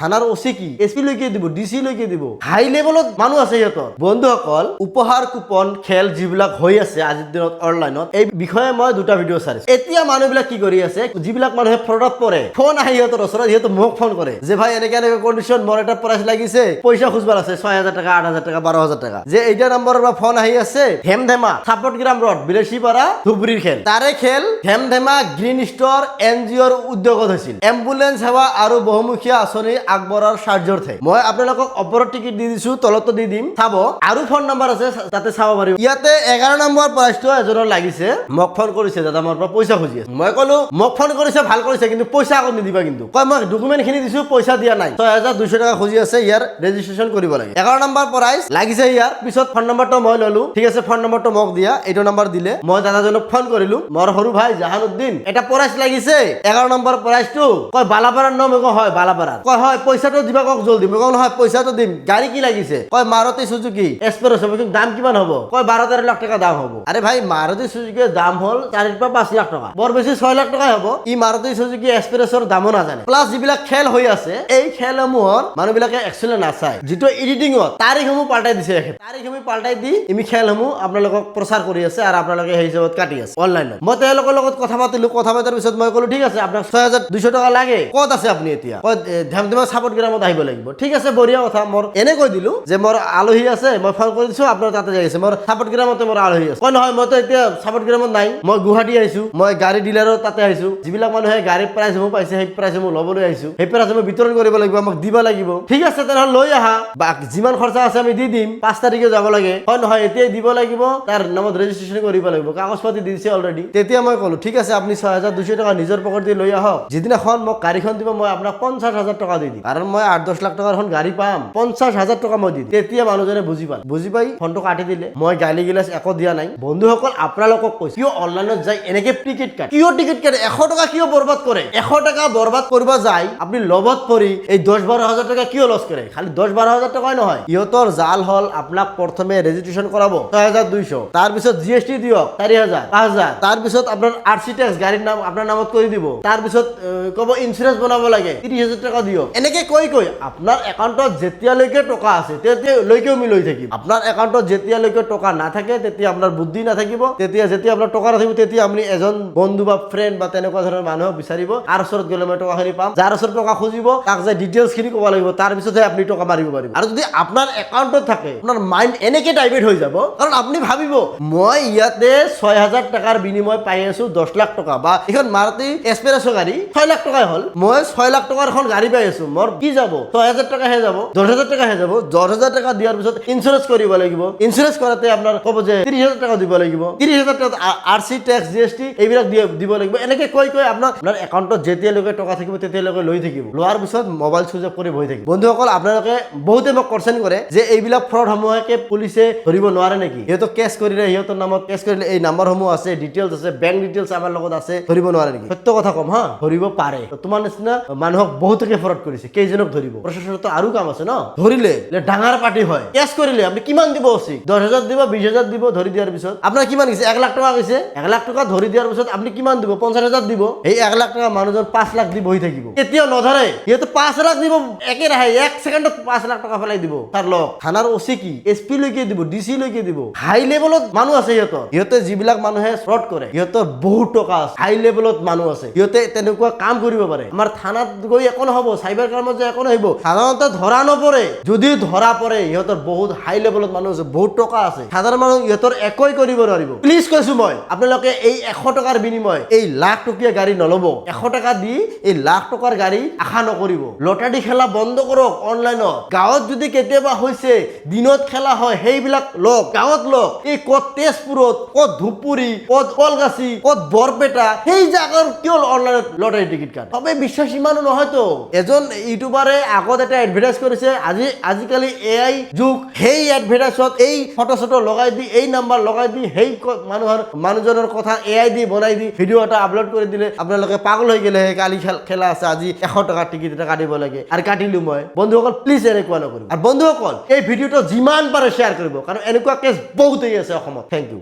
থানার ওসি কি এসপি লৈকে দিব ডিসি লৈকে দিব হাই লেভেলত মানুহ আছে সিহঁতৰ বন্ধুসকল উপহাৰ কুপন খেল যিবিলাক হৈ আছে আজিৰ দিনত অনলাইনত এই বিষয়ে মই দুটা ভিডিঅ' চাইছো এতিয়া মানুহবিলাক কি কৰি আছে যিবিলাক মানুহে ফ্ৰডত পৰে ফোন আহি সিহঁতৰ ওচৰত সিহঁতে মোক ফোন কৰে যে ভাই এনেকে এনেকে কণ্ডিশ্যন মোৰ এটা প্ৰাইচ লাগিছে পইচা খুজবাৰ আছে 6000 টাকা 8000 টাকা 12000 টাকা যে এইটা নম্বৰৰ পৰা ফোন আহি আছে ধেমধেমা সাপোৰ্টগ্ৰাম ৰড বিলেশীপাৰা ধুবুৰীৰ খেল তাৰে খেল ধেমধেমা গ্ৰীণ ষ্টৰ এনজিঅ'ৰ উদ্যোগত হৈছিল এম্বুলেন্স সেৱা আৰু বহুমুখীয়া আঁচনি আগবঢ়াৰ স্বাৰ্থে মই আপোনালোকক ওপৰত টিকিট দি দিছো তলতো দি দিম চাব আৰু ফোন নম্বৰ আছে তাতে চাব পাৰিব ইয়াতে 11 নম্বৰ প্ৰাইচটো এজনৰ লাগিছে মোক ফোন কৰিছে দাদা মোৰ পৰা পইচা খুজি আছে মই কলো মোক ফোন কৰিছে ভাল কৰিছে কিন্তু পইচা আকৌ নিদিবা কিন্তু কয় মই ডকুমেন্ট খিনি দিছো পইচা দিয়া নাই 6200 টাকা খুজি আছে ইয়াৰ ৰেজিষ্ট্ৰেচন কৰিব লাগে 11 নম্বৰ প্ৰাইচ লাগিছে ইয়াৰ পিছত ফোন নম্বৰটো মই ললো ঠিক আছে ফোন নম্বৰটো মোক দিয়া এইটো নম্বৰ দিলে মই দাদাজনক ফোন কৰিলো মোৰ সৰু ভাই জাহানুদ্দিন এটা প্ৰাইচ লাগিছে 11 নম্বৰ প্ৰাইচটো কয় বালাপাৰাৰ নাম মই হয় বালাপাৰাৰ কয় হয় পইচাটো দিবা কক জলদি মই কওঁ নহয় পইচাটো দিম গাড়ী কি লাগিছে কয় মাৰুতি সুজুকি এক্সপ্ৰেছ হ'ব কিন্তু দাম কিমান হ'ব কয় 12-13 লাখ টাকা দাম হ'ব আৰে ভাই মাৰুতি সুজুকিৰ দাম হল 4-5 লাখ টাকা বৰ বেছি 6 লাখ টাকা হ'ব ই মাৰুতি সুজুকি এক্সপ্ৰেছৰ দামো নাজানে প্লাস যিবিলাক খেল হৈ আছে এই খেলসমূহৰ মানুহবিলাকে একচুৱেলি নাচায় যিটো এডিটিংত তাৰিখসমূহ পাল্টাই দিছে তাৰিখসমূহ পাল্টাই দি ইমি খেলসমূহ আপোনালোকক প্ৰচাৰ কৰি আছে আৰু আপোনালোকে সেই হিচাপত কাটি আছে অনলাইনত মই তেওঁলোকৰ লগত কথা পাতিলো কথা পাতাৰ পিছত মই ক'লো ঠিক আছে আপোনাক 6200 টাকা লাগে ক'ত আছে আপুনি এতিয়া কয় ধেমধেমা সাপোৰ্টগ্ৰামত আহিব লাগিব ঠিক আছে বঢ়িয়া কথা মোৰ এনে কৈ দিলো যে মোৰ আলহী আছে মই ফোন কৰি দিছো আপোনাৰ তাতে যাই আছে মোৰ সাপোৰ্টগ্ৰামতে মোৰ আলহী আছে কয় নহয় মইতো এতিয়া সাপোৰ্টগ্ৰামত নাই মই গুৱাহাটী আহিছো মই গাড়ী ডিলাৰৰ তাতে আহিছো যিবিলাক মানুহে গাড়ীৰ প্ৰাইচ সমূহ পাইছে সেই প্ৰাইচ সমূহ ল'বলৈ আহিছো সেই প্ৰাইচ সমূহ বিতৰণ কৰিব লাগিব আমাক দিব লাগিব ঠিক আছে তেনেহ'লে লৈ আহা বা যিমান খৰচা আছে আমি দি দিম 5 তাৰিখে যাব লাগে হয় নহয় এতিয়াই দিব লাগিব তাৰ নামত ৰেজিষ্ট্ৰেচন কৰিব লাগিব কাগজ পাতি দিছে অলৰেডি তেতিয়া মই ক'লো ঠিক আছে আপুনি 6200 টাকা নিজৰ পকেট দি লৈ আহক যিদিনাখন মোক গাড়ীখন দিব মই আপোনাক 50000 টাকা দি দিম কাৰণ মই 8-10 লাখ টকাৰ এখন গাড়ী পাম 50000 টাকা মই দি দিম তেতিয়া মানুহজনে বুজি পাই ফোনটো কাটি দিলে মই গালি গিলাছ একো দিয়া নাই বন্ধুসকল আপোনালোকক কৈছো কিয় অনলাইনত যাই এনেকে টিকেট কাট কিয় টিকেট কাটে 100 টাকা কিয় বৰবাদ কৰে 100 টাকা বৰবাদ কৰিব যায় আপুনি লবত পৰি এই 10-12 টাকা কিয় লছ কৰে খালি 10-12 টাকাই নহয় ইহঁতৰ জাল হল আপোনাক প্ৰথমে ৰেজিষ্ট্ৰেচন কৰাব 6200 তাৰ পিছত জিএসটি দিয়ক 4000 5000 তাৰ পিছত আপোনাৰ আৰসি ট্যাক্স গাড়ীৰ নাম আপোনাৰ নামত কৰি দিব তাৰ পিছত কব ইনস্যুৰেন্স বনাব লাগে 30000 টাকা দিয়ক এনেকে কৈ আপোনাৰ একাউণ্টত যেতিয়ালৈকে টকা আছে তেতিয়ালৈকে আমি লৈ থাকিম আপোনাৰ একাউণ্টত যেতিয়ালৈকে টকা নাথাকে তেতিয়া আপোনাৰ বুদ্ধি নাথাকিব তেতিয়া যেতিয়া আপোনাৰ টকা নাথাকিব তেতিয়া আপুনি এজন বন্ধু বা ফ্ৰেণ্ড বা তেনেকুৱা ধৰণৰ মানুহক বিচাৰিব আৰু ওচৰত গ'লে মই টকাখিনি পাম যাৰ ওচৰত টকা খুজিব তাক যে ডিটেইলছ খিনি ক'ব লাগিব তাৰ পিছতহে আপুনি টকা মাৰিব পাৰিব আৰু যদি আপোনাৰ একাউণ্টত থাকে আপোনাৰ মাইণ্ড এনেকে ডাইভাৰ্ট হৈ যাব কাৰণ আপুনি ভাবিব মই ইয়াতে 6000 টাকাৰ বিনিময় পাই আছো 10 লাখ টকা বা এখন মাৰুতি এক্সপ্ৰেছৰ গাড়ী 6 লাখ টকাই হ'ল মই 6 লাখ টকাৰ এখন গাড়ী পাই আছো মোৰ কি যাব 6000 টাকাহে যাব 10000 টাকাহে যাব 10000 টাকা দিয়াৰ পিছত ইনস্যুৰেন্স কৰিব লাগিব ইনস্যুৰেন্স কৰাতে আপোনাৰ ক'ব যে 30000 টাকা দিব লাগিব 30000 টাকা আৰসি ট্যাক্স জিএসটি এইবিলাক দিব লাগিব এনেকে কৈ আপোনাৰ একাউণ্টত যেতিয়ালৈকে টকা থাকিব তেতিয়ালৈকে লৈ থাকিব লোৱাৰ পিছত মোবাইল সুইচ অফ কৰি বহি থাকিব বন্ধুসকল আপোনালোকে বহুতে মোক কোৱেশ্চন কৰে যে এইবিলাক ফ্ৰড সমূহকে পুলিচে ধৰিব নোৱাৰে নেকি সিহঁতক কেছ কৰিলে সিহঁতৰ নামত কেছ কৰিলে এই নম্বৰসমূহ আছে ডিটেইলছ আছে বেংক ডিটেইলছ আমাৰ লগত আছে ধৰিব নোৱাৰে নেকি সত্য কথা কম হা ধৰিব পাৰে তোমাৰ নিচিনা মানুহক বহুতকে ফ্ৰড কৰিছে কেইজনক ধৰিব প্ৰশাসনতো আৰু কাম আছে ন ধৰিলে ডাঙৰ পাৰ্টি হয় কেছ কৰিলে আপুনি কিমান দিব উচিত 10000 দিব 20000 দিব ধৰি দিয়াৰ পিছত আপোনাৰ কিমান গৈছে 1 লাখ টকা গৈছে 1 লাখ টকা ধৰি দিয়াৰ পিছত আপুনি কিমান দিব 50000 দিব এই 1 লাখ টকা মানুহজন 5 লাখ দি বহি থাকিব কেতিয়াও নধৰে সিহঁতে 5 লাখ দিব একে ৰাহে 1 ছেকেণ্ডত 5 লাখ টকা ফেলাই দিব তাৰ লগ থানাৰ ওসি কি এসপি লৈকে দিব ডিসি লৈকে দিব হাই লেভেলত মানুহ আছে সিহঁতে যিবিলাক মানুহে ফ্ৰড কৰে সিহঁতৰ বহুত টকা আছে হাই লেভেলত মানুহ আছে সিহঁতে তেনেকুৱা কাম কৰিব পাৰে আমাৰ থানাত গৈ একো নহব সাইবাৰ ক্ৰাইমত যে একো নহব সাধাৰণতে ধৰা নপৰে যদি ধৰা পৰে সিহঁতৰ বহুত হাই লেভেলত মানুহ আছে বহুত টকা আছে সাধাৰণ মানুহ সিহঁতৰ একোই কৰিব নোৱাৰিব প্লিজ কৈছো মই আপোনালোকে এই 100 টাকাৰ বিনিময় এই লাখ টকীয়া গাড়ী নলব 100 টাকা দি এই লাখ টকাৰ গাড়ী আশা নকৰিব লটাৰী খেলা বন্ধ কৰক অনলাইনত গাঁৱত যদি কেতিয়াবা হৈছে দিনত খেলা হয় সেইবিলাক লওক গাঁৱত লওক এই ক'ত তেজপুৰত ক'ত ধুপুৰী ক'ত কলগাছি ক'ত বৰপেটা সেই জাগাৰ কিয় অনলাইনত লটাৰী টিকেট কাট তবে বিশ্বাস ইমানো নহয়তো এজন ইউটিউবাৰে আগত এটা এডভাৰটাইজ কৰিছে আজিকালি এআই যুগ সেই এডভাৰটাইজত এই ফটো লগাই দি এই নাম্বাৰ লগাই দি সেই মানুহজনৰ কথা এআই দি বনাই দি ভিডিঅ' এটা আপলোড কৰি দিলে আপোনালোকে পাগল হৈ গেলে কালি খেলা আছে আজি 100 টাকা টিকেট এটা কাটিব লাগে আৰু কাটিলো মই বন্ধুসকল প্লিজ এনেকুৱা নকৰিব আৰু বন্ধুসকল এই ভিডিঅ'টো যিমান পাৰে শ্বেয়াৰ কৰিব কাৰণ এনেকুৱা কেছ বহুতেই আছে অসমত থেংক ইউ